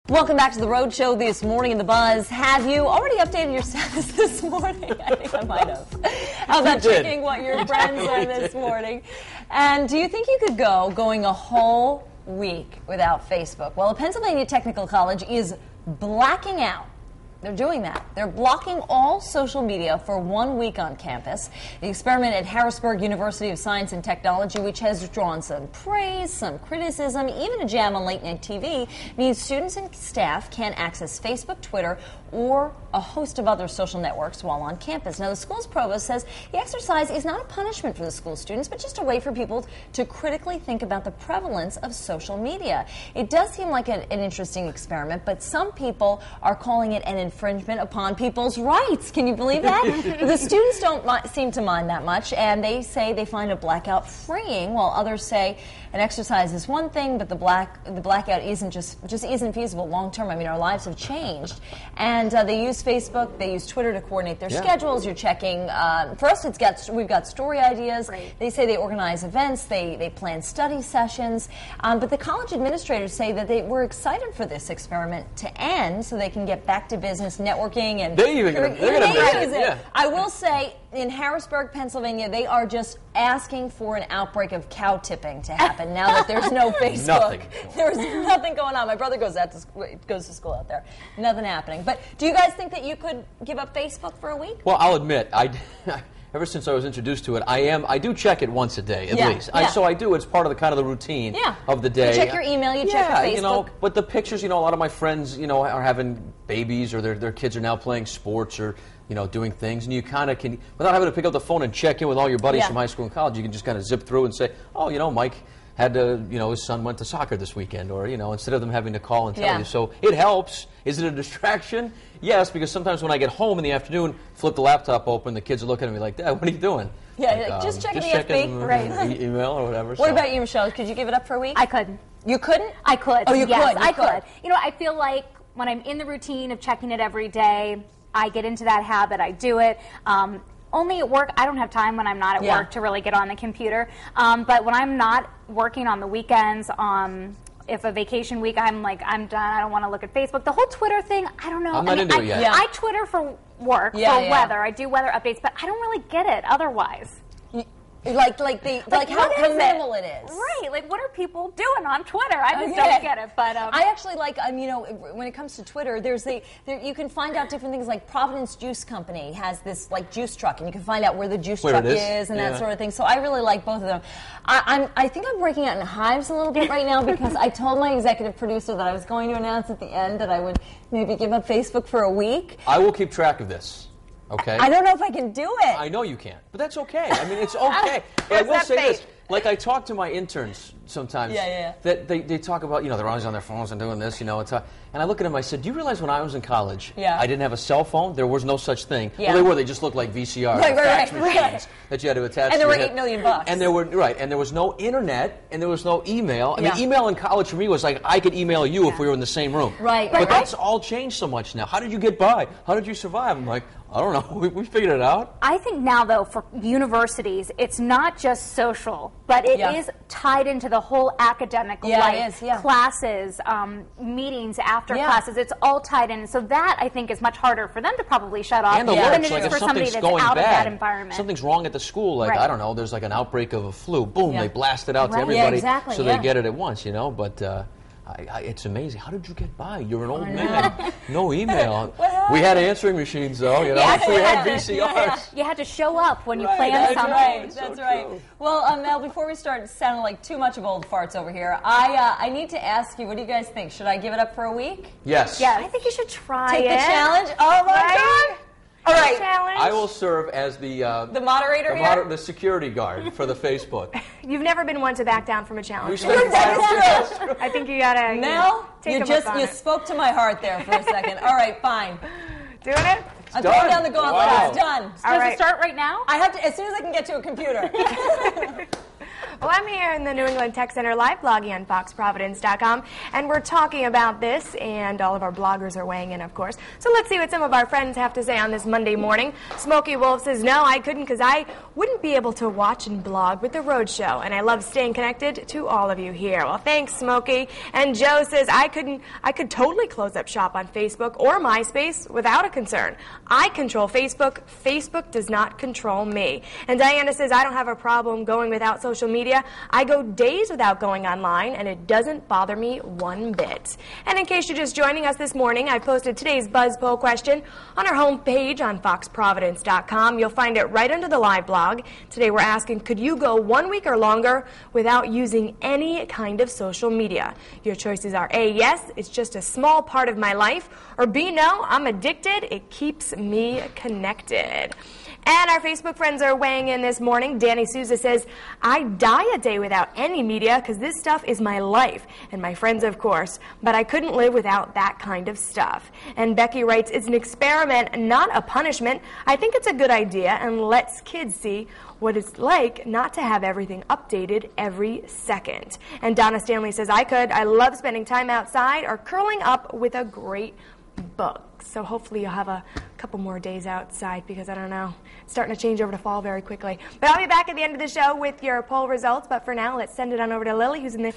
Welcome back to the Road Show this morning in the Buzz. Have you already updated your status this morning? I think I might have. How about checking what your friends are this morning? And do you think you could going a whole week without Facebook? Well, a Pennsylvania Technical College is blacking out. They're doing that. They're blocking all social media for 1 week on campus. The experiment at Harrisburg University of Science and Technology, which has drawn some praise, some criticism, even a jam on late-night TV, means students and staff can access Facebook, Twitter, or a host of other social networks while on campus. Now, the school's provost says the exercise is not a punishment for the school students, but just a way for people to critically think about the prevalence of social media. It does seem like an interesting experiment, but some people are calling it an infringement upon people's rights. Can you believe that? The students don't seem to mind that much, and they say they find a blackout freeing, while others say an exercise is one thing, but the blackout isn't just isn't feasible long term. I mean, our lives have changed, and they use Facebook, they use Twitter to coordinate their schedules. You're checking. First, we've got story ideas. Right. They say they organize events, they plan study sessions, but the college administrators say that they were excited for this experiment to end, so they can get back to business, networking, and they're going to miss it. Yeah. I will say, in Harrisburg, Pennsylvania, they are just asking for an outbreak of cow tipping to happen now that there's no Facebook. There's nothing going on. My brother goes to school out there. Nothing happening. But do you guys think that you could give up Facebook for a week? Well, I'll admit, ever since I was introduced to it, I do check it once a day at least. So I do. It's part of the routine of the day. You check your email. You check your Facebook. But the pictures, a lot of my friends, are having babies, or their kids are now playing sports, or doing things, and you kind of can, without having to pick up the phone and check in with all your buddies from high school and college, you can just kind of zip through and say, oh, Mike had to, his son went to soccer this weekend, or, instead of them having to call and tell you. So it helps. Is it a distraction? Yes, because sometimes when I get home in the afternoon, flip the laptop open, the kids are looking at me like, Dad, what are you doing? Yeah, just checking the FB. Right. Email or whatever. What about you, Michelle? Could you give it up for a week? I couldn't. You couldn't? I could. Oh, you could? I could. I feel like when I'm in the routine of checking it every day, I get into that habit. I do it. Only at work. I don't have time when I'm not at work to really get on the computer. But when I'm not working on the weekends, if a vacation week, I'm done. I don't want to look at Facebook. The whole Twitter thing, I don't know. I'm not into it yet. I Twitter for work, for weather. I do weather updates, but I don't really get it otherwise. Like how minimal it is. Right. Like, what are people doing on Twitter? I just don't get it. But I actually like, when it comes to Twitter, you can find out different things. Like Providence Juice Company has this juice truck, and you can find out where the juice truck is and that sort of thing. So I really like both of them. I think I'm breaking out in hives a little bit right now because I told my executive producer that I was going to announce at the end that I would maybe give up Facebook for a week. I will keep track of this. Okay. I don't know if I can do it. I know you can't, but that's okay. I mean, it's okay. But I will say this. Like, I talk to my interns sometimes. That they talk about, they're always on their phones and doing this, and I look at them, I said, do you realize when I was in college, I didn't have a cell phone? There was no such thing. Well, they were. They just looked like VCRs, fax machines that you had to attach and to there were $8 million. And there was no internet, and there was no email. I mean, email in college for me was like, I could email you if we were in the same room. Right. But that's all changed so much now. How did you get by? How did you survive? I'm like, I don't know. We figured it out. I think now, though, for universities, it's not just social, but it is tied into the whole academic life. Classes, meetings after classes. It's all tied in. So that, I think, is much harder for them to probably shut off than it is for somebody that's out of that environment. Something's wrong at the school. Like, I don't know, there's like an outbreak of a flu. Boom, they blast it out to everybody so they get it at once, But it's amazing. How did you get by? You're an old man. No email. We had answering machines, though. We had VCRs. You had to show up when you planned something. That's right. Well, Mel, before we start sounding like too much of old farts over here, I need to ask you, what do you guys think? Should I give it up for a week? Yes. Yeah, I think you should try Take the challenge? Oh, my God. All right. I will serve as the moderator here? The security guard for the Facebook. You've never been one to back down from a challenge. I think you gotta. Mel, you spoke to my heart there for a second. All right, fine. Doing it? I'm throwing down the gauntlet. It's done. Does it start right now? I have to as soon as I can get to a computer. Well, I'm here in the New England Tech Center live blogging on FoxProvidence.com, and we're talking about this, and all of our bloggers are weighing in, of course. So let's see what some of our friends have to say on this Monday morning. Smokey Wolf says, no, I couldn't because I wouldn't be able to watch and blog with the Road Show, and I love staying connected to all of you here. Well, thanks, Smokey. And Joe says, I could totally close up shop on Facebook or MySpace without a concern. I control Facebook. Facebook does not control me. And Diana says, I don't have a problem going without social media. I go days without going online, and it doesn't bother me one bit. And in case you're just joining us this morning, I posted today's Buzz Poll question on our homepage on FoxProvidence.com. You'll find it right under the live blog. Today we're asking, could you go 1 week or longer without using any kind of social media? Your choices are A, yes, it's just a small part of my life, or B, no, I'm addicted, it keeps me connected. And our Facebook friends are weighing in this morning. Danny Souza says, I die a day without any media because this stuff is my life. And my friends, of course. But I couldn't live without that kind of stuff. And Becky writes, it's an experiment, not a punishment. I think it's a good idea and lets kids see what it's like not to have everything updated every second. And Donna Stanley says, I could. I love spending time outside or curling up with a great book. So hopefully you'll have a couple more days outside because, I don't know, it's starting to change over to fall very quickly. But I'll be back at the end of the show with your poll results. But for now, let's send it on over to Lily, who's in the